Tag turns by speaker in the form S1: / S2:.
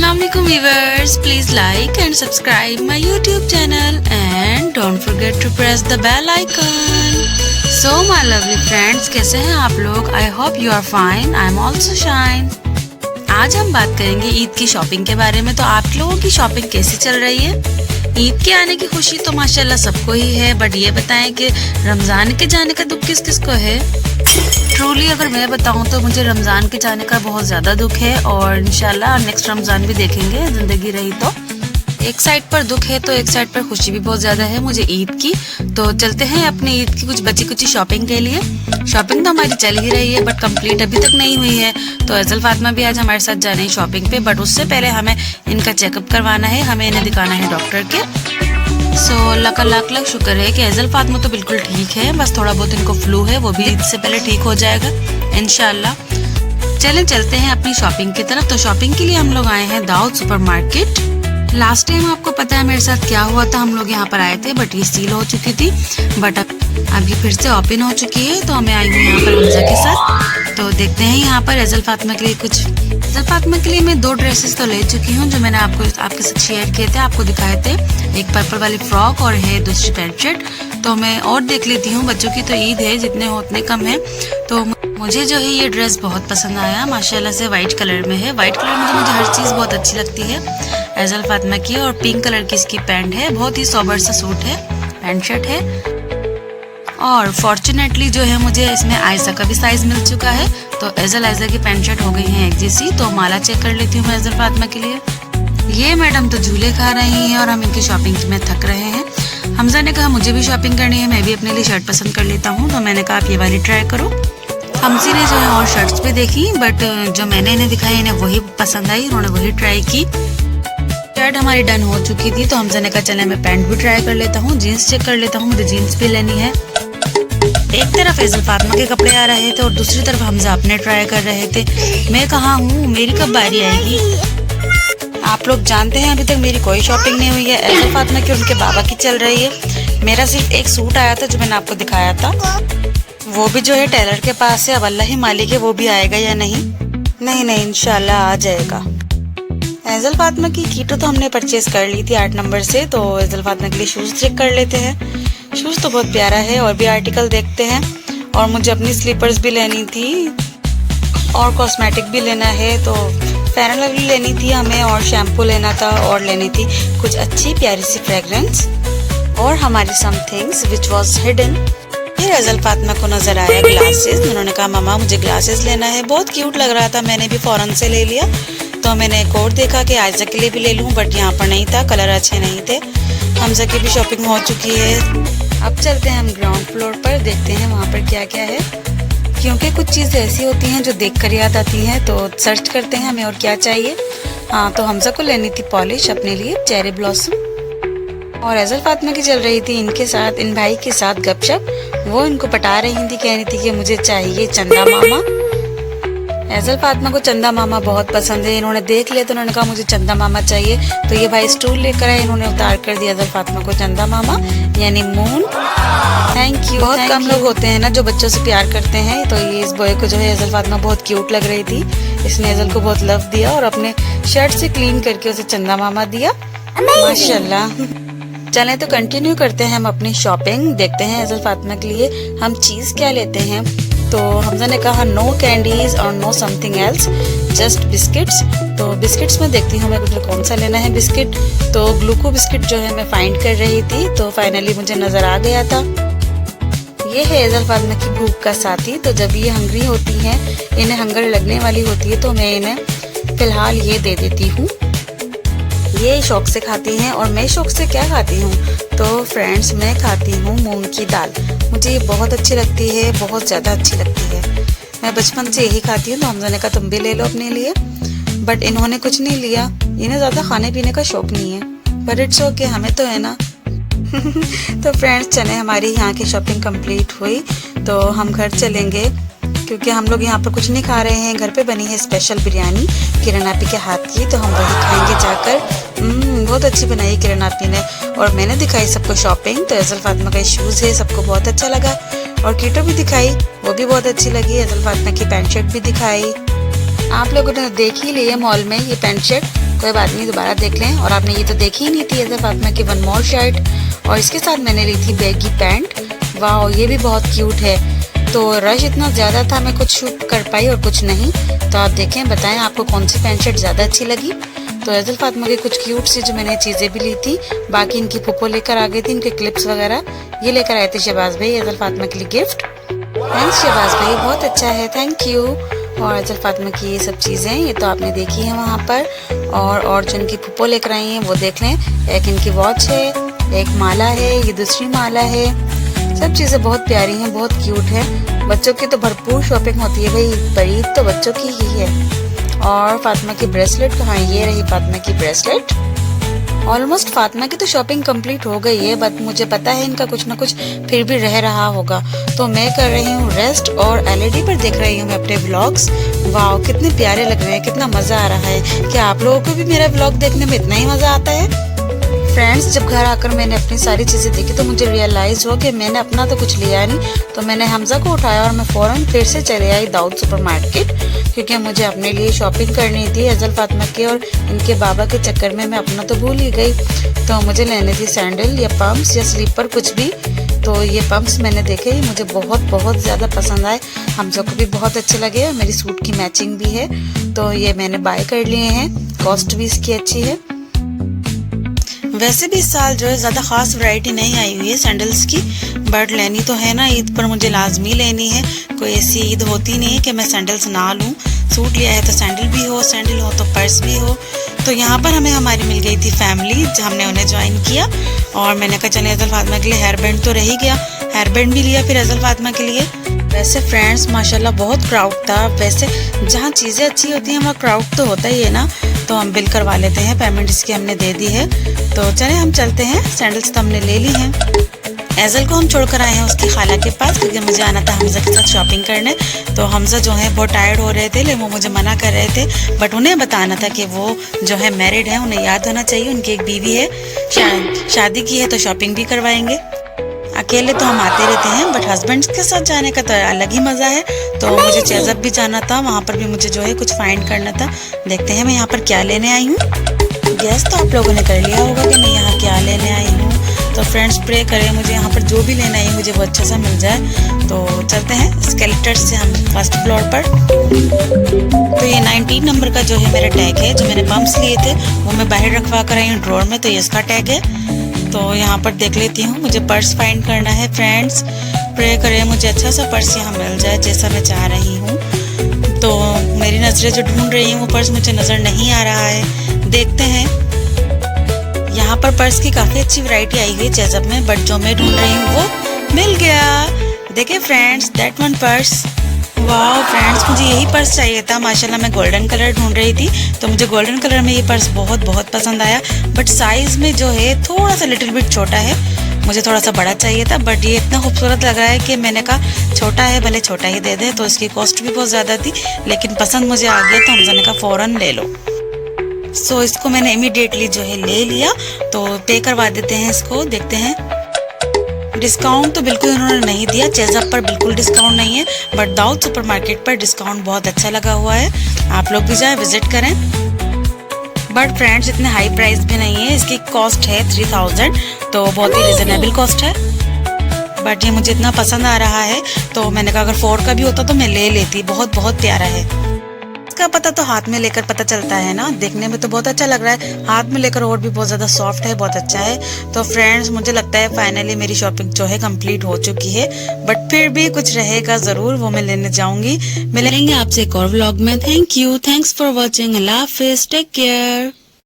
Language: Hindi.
S1: Assalamualaikum viewers, please like and subscribe my YouTube channel and don't forget to press the bell icon. So my lovely friends, कैसे हैं आप लोग? I hope you are fine. I am also fine. आज हम बात करेंगे ईद की शॉपिंग के बारे में। तो आप लोगों की शॉपिंग कैसी चल रही है? ईद के आने की खुशी तो माशाल्लाह सबको ही है, बट ये बताएं कि रमजान के जाने का दुख किस किस को है? ट्रूली अगर मैं बताऊं तो मुझे रमजान के जाने का बहुत ज्यादा दुख है और इंशाल्लाह नेक्स्ट रमजान भी देखेंगे, जिंदगी रही तो। एक साइड पर दुख है तो एक साइड पर खुशी भी बहुत ज्यादा है मुझे ईद की। तो चलते हैं अपने ईद की कुछ बची कुची शॉपिंग के लिए। शॉपिंग तो हमारी चल ही रही है बट कंप्लीट अभी तक नहीं हुई है। तो अजल फातिमा भी आज हमारे साथ जा रहे हैं शॉपिंग पे, बट उससे पहले हमें इनका चेकअप करवाना है, हमें इन्हें दिखाना है डॉक्टर के। सो अल्लाह का लाख लाख शुक्र है कि अजल फातिमा तो बिल्कुल ठीक है, बस थोड़ा बहुत इनको फ्लू है, वो भी ईद से पहले ठीक हो जाएगा इंशाल्लाह। चलें चलते हैं अपनी शॉपिंग की तरफ। तो शॉपिंग के लिए हम लोग आए हैं दाऊद सुपरमार्केट। लास्ट टाइम आपको पता है मेरे साथ क्या हुआ था, हम लोग यहाँ पर आए थे बट ये सील हो चुकी थी, बट अब ये फिर से ओपन हो चुकी है। तो मैं आई हूँ यहाँ पर हमजा के साथ। तो देखते हैं यहाँ पर अजल फातिमा के लिए अजल फातिमा के लिए मैं 2 ड्रेसेस तो ले चुकी हूँ जो मैंने आपके साथ शेयर किए थे, आपको दिखाए थे। एक पर्पल वाली फ्रॉक और है दूसरी पैंट शर्ट। तो मैं और देख लेती हूँ, बच्चों की तो ईद है, जितने हो उतने कम है। तो मुझे जो है ये ड्रेस बहुत पसंद आया, माशाल्लाह से व्हाइट कलर में है। व्हाइट कलर में तो मुझे हर चीज़ बहुत अच्छी लगती है अजल फातिमा की। और पिंक कलर की इसकी पैंट है, बहुत ही सोबर सा सूट है, पैंट शर्ट है। और फॉर्चुनेटली जो है मुझे इसमें आयसा का भी साइज मिल चुका है। तो अजल आयसा की पैंट शर्ट हो गई है एक जैसी। तो माला चेक कर लेती हूँ मैं अजल फातिमा के लिए। ये मैडम तो झूले खा रही हैं और हम इनकी शॉपिंग में थक रहे हैं। हमजा ने कहा मुझे भी शॉपिंग करनी है, मैं भी अपने लिए शर्ट पसंद कर लेता हूँ। तो मैंने कहा आप ये वाली ट्राई करो। हमसी ने जो है और शर्ट्स भी देखी, बट जो मैंने इन्हें दिखाई इन्हें वही पसंद आई, उन्होंने वही ट्राई की। शर्ट हमारी डन हो चुकी थी, तो हमजा ने कहा चले मैं पैंट भी ट्राई कर लेता हूँ, जीन्स चेक कर लेता हूँ, मुझे जीन्स भी लेनी है। एक तरफ अजल फातिमा के कपड़े आ रहे थे और दूसरी तरफ हमजा अपने ट्राई कर रहे थे। मैं कहाँ हूँ, मेरी कब बारी आएगी? आप लोग जानते हैं अभी तक मेरी कोई शॉपिंग नहीं हुई है। अजल फातिमा की उनके बाबा की चल रही है। मेरा सिर्फ एक सूट आया था जो मैंने आपको दिखाया था, वो भी जो है टेलर के पास है। अब अल्लाह ही मालिक है वो भी आएगा या नहीं। नहीं इंशाल्लाह आ जाएगा। अजल फातिमा की कीटो तो हमने परचेज कर ली थी 8 नंबर से। तो अजल फातिमा के लिए शूज चेक कर लेते हैं। शूज तो बहुत प्यारा है और भी आर्टिकल देखते हैं। और मुझे अपनी स्लीपर्स भी लेनी थी और कॉस्मेटिक भी लेना है। तो फेयर एंड लवली लेनी थी हमें और शैम्पू लेना था और लेनी थी कुछ अच्छी प्यारी सी फ्रेग्रेंस और हमारी some things which was hidden. फिर अजल फातिमा को नजर आया ग्लासेस। उन्होंने कहा मामा मुझे ग्लासेस लेना है, बहुत क्यूट लग रहा था, मैंने भी फौरन से ले लिया। तो मैंने एक और देखा कि आयजा के लिए भी ले लूं, बट यहाँ पर नहीं था, कलर अच्छे नहीं थे। हमजा की भी शॉपिंग हो चुकी है। अब चलते हैं हम ग्राउंड फ्लोर पर, देखते हैं वहाँ पर क्या क्या है, क्योंकि कुछ चीज़ें ऐसी होती हैं जो देख कर याद आती हैं। तो सर्च करते हैं हमें और क्या चाहिए। हाँ, तो हमजा को लेनी थी पॉलिश अपने लिए, चेरी ब्लॉसम। और अजल फातिमा की चल रही थी इनके साथ, इन भाई के साथ गपशप। वो इनको पटा रही थी, कह रही थी कि मुझे चाहिए चंदा मामा। अजल फातिमा को चंदा मामा बहुत पसंद है। इन्होंने देख लिया तो उन्होंने कहा मुझे चंदा मामा चाहिए। तो ये भाई स्टूल लेकर आए, इन्होंने उतार कर दिया अजल फातिमा को चंदा मामा यानी मून। Thank you. बहुत कम लोग होते हैं ना जो बच्चों से प्यार करते हैं। तो ये इस बॉय को जो है अजल फातिमा बहुत क्यूट लग रही थी, इसने अजल को बहुत लव दिया और अपने शर्ट से क्लीन करके उसे चंदा मामा दिया, माशाल्लाह। चले तो कंटिन्यू करते हैं हम अपनी शॉपिंग। देखते हैं अजल फातिमा के लिए हम चीज क्या लेते हैं। तो हमजा ने कहा नो कैंडीज और know something else, just biscuits. तो बिस्किट्स में देखती हूँ मैं मुझे कौन सा लेना है बिस्किट। तो ग्लूको बिस्किट जो है मैं फाइंड कर रही थी, तो फाइनली मुझे नजर आ गया था। ये है अजल फातिमा की भूख का साथी। तो जब ये हंग्री होती हैं, इन्हें हंगर लगने वाली होती है, तो मैं इन्हें फिलहाल ये दे देती हूँ। ये शौक से खाती हैं और मैं शौक से क्या खाती हूँ, तो फ्रेंड्स मैं खाती हूँ मूंग की दाल। मुझे ये बहुत अच्छी लगती है, बहुत ज़्यादा अच्छी लगती है। मैं बचपन से यही खाती हूँ। तो हमजा ने कहा तुम भी ले लो अपने लिए, बट इन्होंने कुछ नहीं लिया। इन्हें ज़्यादा खाने पीने का शौक नहीं है, बट इट्स ओके, हमें तो है ना। तो फ्रेंड्स चले, हमारी यहाँ की शॉपिंग कंप्लीट हुई तो हम घर चलेंगे, क्योंकि हम लोग यहाँ पर कुछ नहीं खा रहे हैं। घर पे बनी है स्पेशल बिरयानी किरण आपी के हाथ की, तो हम वही खाएंगे जाकर। बहुत अच्छी बनाई है किरण आपी ने। और मैंने दिखाई सबको शॉपिंग। तो अजल फातिमा का शूज़ है, सबको बहुत अच्छा लगा। और कीटो भी दिखाई, वो भी बहुत अच्छी लगी। अजल फातिमा की पैंट शर्ट भी दिखाई। आप लोगों ने देख ही ली है मॉल में ये पैंट शर्ट। कोई बात नहीं, दोबारा देख लें। और आपने ये तो देखी ही नहीं थी, ऐसा फातिमा की वन मोर शर्ट, और इसके साथ मैंने ली थी बैगी पैंट। वाह, ये भी बहुत क्यूट है। तो रश इतना ज़्यादा था, मैं कुछ शूट कर पाई और कुछ नहीं। तो आप देखें, बताएं आपको कौन सी पैंट शर्ट ज़्यादा अच्छी लगी। तो एज़ल फातिमा की कुछ क्यूट सी जो मैंने चीज़ें भी ली थी, बाकी इनकी पुप्पो लेकर आ गई थी, इनके क्लिप्स वगैरह ये लेकर आए थे शहबाज भाई एज़ल फातिमा के लिए गिफ्ट। थैंक्स शहबाज भाई, बहुत अच्छा है, थैंक यू। और एज़ल फातिमा की ये सब चीज़ें ये तो आपने देखी हैं वहाँ पर। और जो इनकी पुप्पो लेकर आई हैं वो देख लें, एक इनकी वॉच है, एक माला है, ये दूसरी माला है। सब चीज़ें बहुत प्यारी हैं, बहुत क्यूट है। बच्चों की तो भरपूर शॉपिंग होती है भाई, बड़ी तो बच्चों की ही है। और फातिमा की ब्रेसलेट कहाँ है? ये रही फातिमा की ब्रेसलेट। ऑलमोस्ट फातिमा की तो शॉपिंग कंप्लीट हो गई है, बट मुझे पता है इनका कुछ ना कुछ फिर भी रह रहा होगा। तो मैं कर रही हूँ रेस्ट और एलईडी पर देख रही हूँ मैं अपने व्लॉग्स। वाह, कितने प्यारे लग रहे हैं, कितना मज़ा आ रहा है। क्या आप लोगों को भी मेरा व्लॉग देखने में इतना ही मज़ा आता है? फ्रेंड्स, जब घर आकर मैंने अपनी सारी चीज़ें देखी तो मुझे रियलाइज़ हुआ कि मैंने अपना तो कुछ लिया नहीं। तो मैंने हमजा को उठाया और मैं फ़ौरन फिर से चले आई दाऊद सुपरमार्केट, क्योंकि मुझे अपने लिए शॉपिंग करनी थी एज़ल फातिमा के और इनके बाबा के चक्कर में मैं अपना तो भूल ही गई। तो मुझे लेने थी सैंडल या पम्प्स या स्लीपर कुछ भी। तो ये पम्प्स मैंने देखे, मुझे बहुत ज़्यादा पसंद आए, हमजा को भी बहुत अच्छे लगे और मेरी सूट की मैचिंग भी है। तो ये मैंने बाय कर लिए हैं, कॉस्ट भी इसकी अच्छी है। वैसे भी इस साल जो है ज़्यादा ख़ास वैरायटी नहीं आई हुई है सैंडल्स की, बट लेनी तो है ना, ईद पर मुझे लाजमी लेनी है। कोई ऐसी ईद होती नहीं है कि मैं सैंडल्स ना लूँ। सूट लिया है तो सैंडल भी हो, सैंडल हो तो पर्स भी हो। तो यहाँ पर हमें हमारी मिल गई थी फैमिली, हमने उन्हें ज्वाइन किया और मैंने कहा चले एज़ल फातिमा के लिए हेयर बैंड तो रह ही गया, हेयर बैंड भी लिया फिर एज़ल फातिमा के लिए। वैसे फ्रेंड्स माशाल्लाह बहुत क्राउड था। वैसे जहाँ चीज़ें अच्छी होती हैं वहाँ क्राउड तो होता ही है ना। तो हम बिल करवा लेते हैं, पेमेंट इसकी हमने दे दी है। तो चले हम चलते हैं, सैंडल्स तो हमने ले ली हैं। एज़ल को हम छोड़कर आए हैं उसकी खाला के पास, क्योंकि मुझे आना था हमजा के साथ शॉपिंग करने। तो हमजा जो है बहुत टायर्ड हो रहे थे, लेकिन वो मुझे मना कर रहे थे, बट उन्हें बताना था कि वो जो है मैरिड है, उन्हें याद होना चाहिए उनकी एक बीवी है, शादी की है, तो शॉपिंग भी करवाएंगे। अकेले तो हम आते रहते हैं, बट हस्बैंड्स के साथ जाने का तो अलग ही मज़ा है। तो मुझे चेज़अप भी जाना था, वहाँ पर भी मुझे जो है कुछ फाइंड करना था। देखते हैं मैं यहाँ पर क्या लेने आई हूँ। गैस तो आप लोगों ने कर लिया होगा कि मैं यहाँ क्या लेने आई हूँ। तो फ्रेंड्स प्रे करें मुझे यहाँ पर जो भी लेना है मुझे वो अच्छा सा मिल जाए। तो चलते हैं स्केलेटर्स से हम फर्स्ट फ्लोर पर। तो ये 19 नंबर का जो है मेरा टैग है, जो मैंने पम्प्स लिए थे वो मैं बाहर रखवा कर आई हूँ ड्रॉर में, तो ये इसका टैग है। तो यहाँ पर देख लेती हूँ, मुझे पर्स फाइंड करना है। फ्रेंड्स प्रे करें मुझे अच्छा सा पर्स यहाँ मिल जाए जैसा मैं चाह रही हूँ। तो मेरी नज़रें जो ढूंढ रही हैं वो पर्स मुझे नज़र नहीं आ रहा है, देखते हैं। यहाँ पर पर्स की काफ़ी अच्छी वैरायटी आई हुई है चेज़अप में, बट जो मैं ढूंढ रही हूँ वो मिल गया। देखिए फ्रेंड्स, दैट वन पर्स। वाह फ्रेंड्स, मुझे यही पर्स चाहिए था। माशाल्लाह मैं गोल्डन कलर ढूंढ रही थी, तो मुझे गोल्डन कलर में ये पर्स बहुत पसंद आया। बट साइज़ में जो है थोड़ा सा लिटिल बिट छोटा है, मुझे थोड़ा सा बड़ा चाहिए था। बट ये इतना खूबसूरत लग रहा है कि मैंने कहा छोटा है, भले छोटा ही दे दे। तो इसकी कॉस्ट भी बहुत ज़्यादा थी, लेकिन पसंद मुझे आ गया, तो हमजा ने कहा फ़ौरन ले लो। सो इसको मैंने इमीडिएटली जो है ले लिया। तो पे करवा देते हैं इसको, देखते हैं। डिस्काउंट तो बिल्कुल उन्होंने नहीं दिया, चेज़अप पर बिल्कुल डिस्काउंट नहीं है, बट दाऊद सुपरमार्केट पर डिस्काउंट बहुत अच्छा लगा हुआ है। आप लोग भी जाएं, विजिट करें। बट फ्रेंड्स इतने हाई प्राइस भी नहीं है, इसकी कॉस्ट है 3000, तो बहुत ही रिजनेबल कॉस्ट है। बट ये मुझे इतना पसंद आ रहा है तो मैंने कहा अगर 4 का भी होता तो मैं ले लेती। बहुत प्यारा है। इसका पता तो हाथ में लेकर पता चलता है ना, देखने में तो बहुत अच्छा लग रहा है, हाथ में लेकर और भी बहुत ज़्यादा सॉफ्ट है, बहुत अच्छा है। तो फ्रेंड्स मुझे लगता है फाइनली मेरी शॉपिंग जो है कंप्लीट हो चुकी है, बट फिर भी कुछ रहेगा ज़रूर, वो मैं लेने जाऊंगी। मिलेंगे आपसे एक और व्लॉग में। Thanks for watching. अल्लाह हाफिज़, टेक केयर।